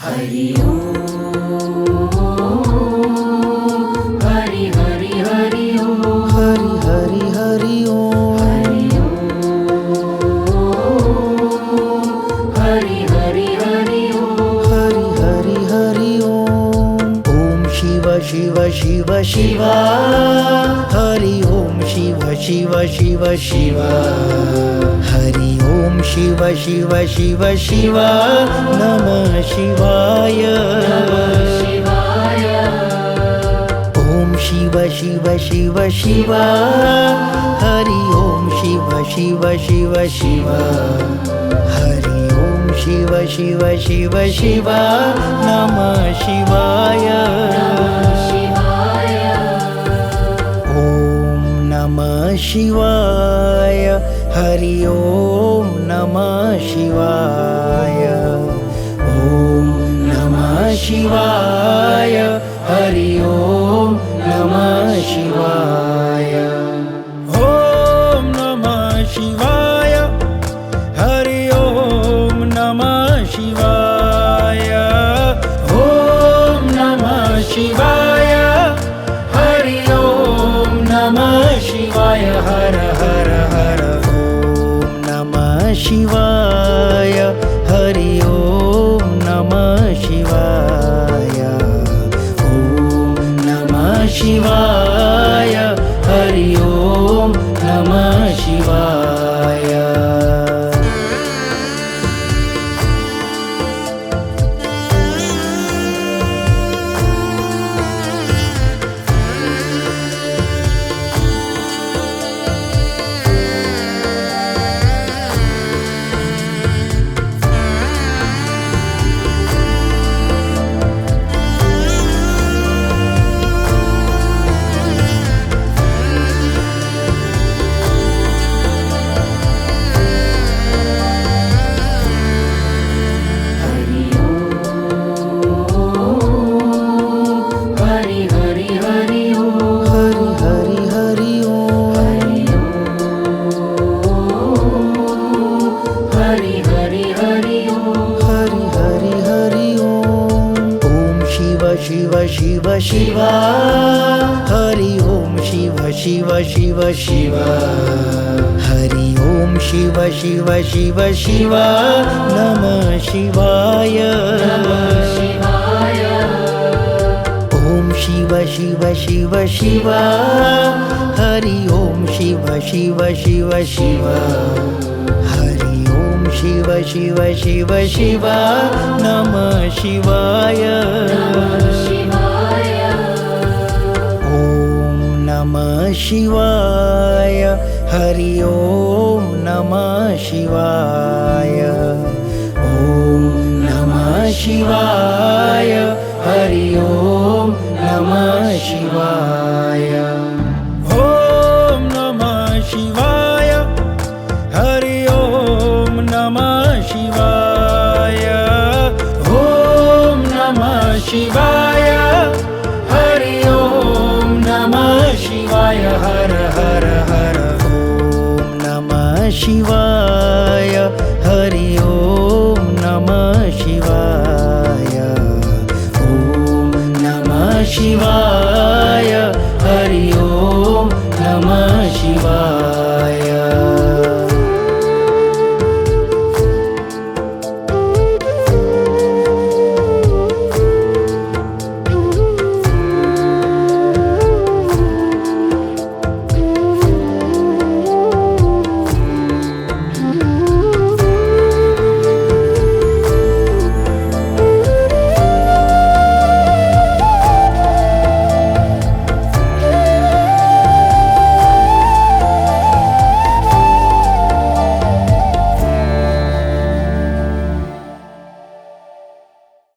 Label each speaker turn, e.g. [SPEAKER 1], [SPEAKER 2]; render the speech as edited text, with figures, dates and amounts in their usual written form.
[SPEAKER 1] हरि ओम हरि हरि हरि ओम
[SPEAKER 2] हरि हरि हरि ओम
[SPEAKER 1] हरि ओम हरि हरि हरि ओम
[SPEAKER 2] हरि हरि हरि ओम ओम शिव शिव शिव शिवा हरि ओम शिव शिव शिव शिवा हरि ओम शिव शिव शिव शिवा नमः शिवाय
[SPEAKER 1] शिवाय
[SPEAKER 2] ओम शिव शिव शिव शिवा हरि ओम शिव शिव शिव शिवा हरि ओम शिव शिव शिव शिवा नमः शिवाय
[SPEAKER 1] शिवाय
[SPEAKER 2] ओम नमः शिवाय हरि ओम नमः शिवाय ओम नमः शिवाय हरि ओम नमः शिवाय ओम नमः शिवाय हरि ओम नमः शिवाय ओम नमः शिवाय हरि ओम नमः शिवाय हर हर हर ओम नमः शिवाय हरि ओम नमः शिवाय ओम नमः शिवाय हरि ओम नमः शिवाय
[SPEAKER 1] हरि ओम हरि हरि हरि ओम
[SPEAKER 2] हरि हरि हरि ओम
[SPEAKER 1] हरि हरि हरि ओम
[SPEAKER 2] हरि हरि हरि ओम ओम शिव शिव शिव शिवा हरि ओम शिव शिव शिव शिवा हरि ओम शिव शिव शिव शिवा नमः शिवाय
[SPEAKER 1] शिवाय
[SPEAKER 2] ओम शिव शिव शिव शिवा हरि ओम शिव शिव शिव शिवा हरि ओम शिव शिव शिव शिवा नमः शिवाय
[SPEAKER 1] शिवाय
[SPEAKER 2] ओम नमः शिवाय हरि ओम नमः शिवाय ओम नमः शिवाय हरि ओम नमः शिवाय ओम नमः शिवाय हरि ओम नमः शिवाय ओम नमः शिवाय हरि ओम नमः शिवाय हर हर हर ओम नमः शिवाय हरि ओम नमः शिवाय ओम नमः शिवाय